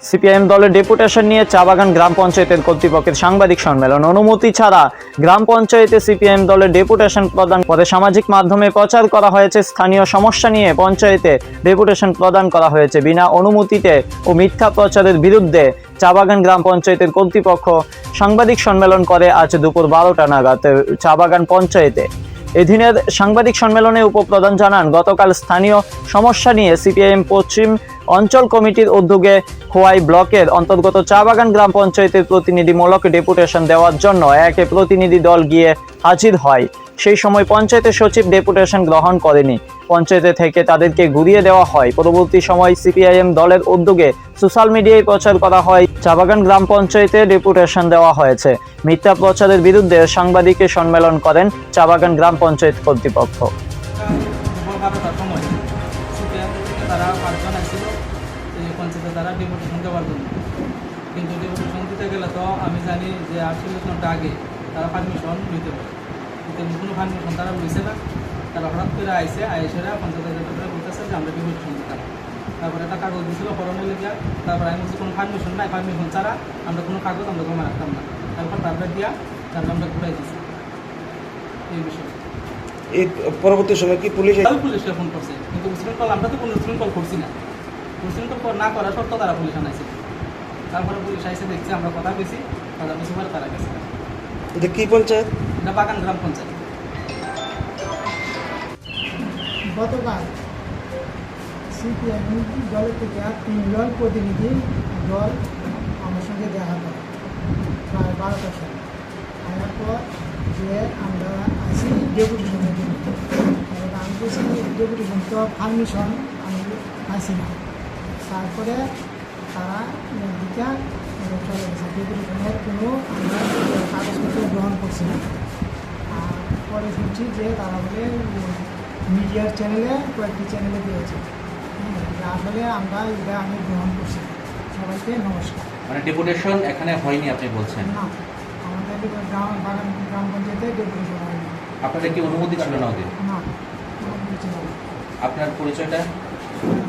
CPIM দলের deputation নিয়ে চাবাগান গ্রাম পঞ্চায়েতের কর্তৃপক্ষের সাংবাদিক সম্মেলন। অনুমতি ছাড়া গ্রাম পঞ্চায়েতে সিপিআইএম দলের ডেপুটেশন প্রদান করে সামাজিক মাধ্যমে প্রচার করা হয়েছে। স্থানীয় সমস্যা নিয়ে পঞ্চায়েতে ডেপুটেশন প্রদান করা হয়েছে। বিনা অনুমতিতে ও মিথ্যা প্রচারের বিরুদ্ধে চাবাগান গ্রাম পঞ্চায়েতের কর্তৃপক্ষ সাংবাদিক সম্মেলন করে আজ দুপুর 12টা নাগাদ চাবাগান পঞ্চায়েতে। এদিনের সাংবাদিক সম্মেলনে উপপ্রধান জানান, গতকাল স্থানীয় সমস্যা নিয়ে সিপিআইএম পশ্চিম অঞ্চল কমিটির উদ্যোগে খোয়াই ব্লকের অন্তর্গত চাবাগান গ্রাম পঞ্চায়েতের প্রতিনিধিমূলক ডেপুটেশন দেওয়ার জন্য এক প্রতিনিধি দল গিয়ে হাজির হয়। সেই সময় পঞ্চায়েতের সচিব ডেপুটেশন গ্রহণ করেনি। পঞ্চায়েতে থেকে তাদেরকে ঘুরিয়ে দেওয়া হয়। পরবর্তী সময় সিপিআইএম দলের উদ্যোগে সোশ্যাল মিডিয়ায় প্রচার করা হয় চাবাগান গ্রাম পঞ্চায়েতে ডেপুটেশন দেওয়া হয়েছে। মিথ্যা প্রচারের বিরুদ্ধে সাংবাদিকের সম্মেলন করেন চাবাগান গ্রাম পঞ্চায়েত কর্তৃপক্ষ। তারা 5 জন আসছিল পঞ্চায়েতে তারা ডেপুটেশন দেওয়ার জন্য, কিন্তু ডেপুটেশন দিতে গেলে তো আমি জানি যে 48 ঘন্টা আগে তারা পারমিশন নিতে পারে, কিন্তু কোনো পারমিশন তারা লইছে না। তারা হঠাৎ করে আইসেরা পঞ্চায়েতের ভেতরে বলতেছে যে আমরা ডেপুটেশন দিতাম। তারপরে একটা কাগজ দিয়েছিল করণে লেগে, তারপরে আমি বলছি কোনো পারমিশন নাই, পারমিশন ছাড়া আমরা কোনো কাগজ আমরা জমা রাখতাম না। তারপর তারপরে দিয়া তারপর আমরা ঘুরাই দিচ্ছি এই বিষয়ে। এই পরবর্তী সময় কি পুলিশকে ফোন করছে, কিন্তু উশৃঙ্খল আমরা তো কোনো উশৃঙ্খল করছি না। উশৃঙ্খল না করা সত্ত্বেও তারা পুলিশ আনাইছে। তারপরে পুলিশ আইসে দেখছে আমরা কথা বেশি পরে তারা গেছে। এটা কি পঞ্চায়েত? এটা বাগান গ্রাম পঞ্চায়েত। গতকাল সিপিআইএম দলের থেকে 3 জন প্রতিনিধি দল আমার সঙ্গে দেখা করে প্রায় 12টার সময়। আসার পর যে আমরা আসি ডেপুটেশনের জন্য, আমি বলছি ডেপুটেশন তো পারমিশন আমি আসি না। তারপরে তারা দিকে চলে গেছে, ডেপুটেশনের কোনো আমরা কাগজপত্র গ্রহণ করছি না। আর পরে শুনছি যে তারা বলে মিডিয়ার চ্যানেলে কয়েকটি চ্যানেলে দিয়েছে। আসলে আমরা এটা আমি গ্রহণ করছি। সবাইকে নমস্কার। মানে ডেপুটেশন এখানে হয়নি আপনি বলছেন? না, আমাদের বাগান গ্রাম পঞ্চায়েতে ডেপুটেশন হয়নি। আপনাদের কি অনুমতি ছিল না ওদের? না, অনুমতি ছিল না। আপনার পরিচয়টা?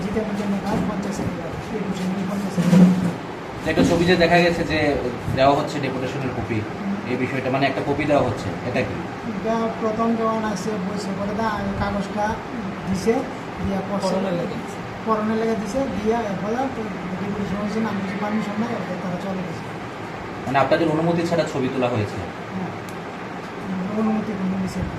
জিতেন্দ্র জমিদার, panchayat secretary, deputation panchayat secretary. একটা ছবিতে দেখা গেছে যে দেওয়া হচ্ছে ডেপুটেশনের কপি, এই বিষয়টা মানে একটা কপি দেওয়া হচ্ছে, এটা কি? এটা প্রথম যখন আসছে বলছে বলে কাগজটা দিছে দিয়া করণে লেগে দিছে দিয়া এরপরে ডেপুটেশন হয়েছে না, আমি পারমিশন নাই, এরপরে তারা চলে গেছে। মানে আপনাদের অনুমতি ছাড়া ছবি তোলা হয়েছে? হ্যাঁ, অনুমতি কোনো দিছে না।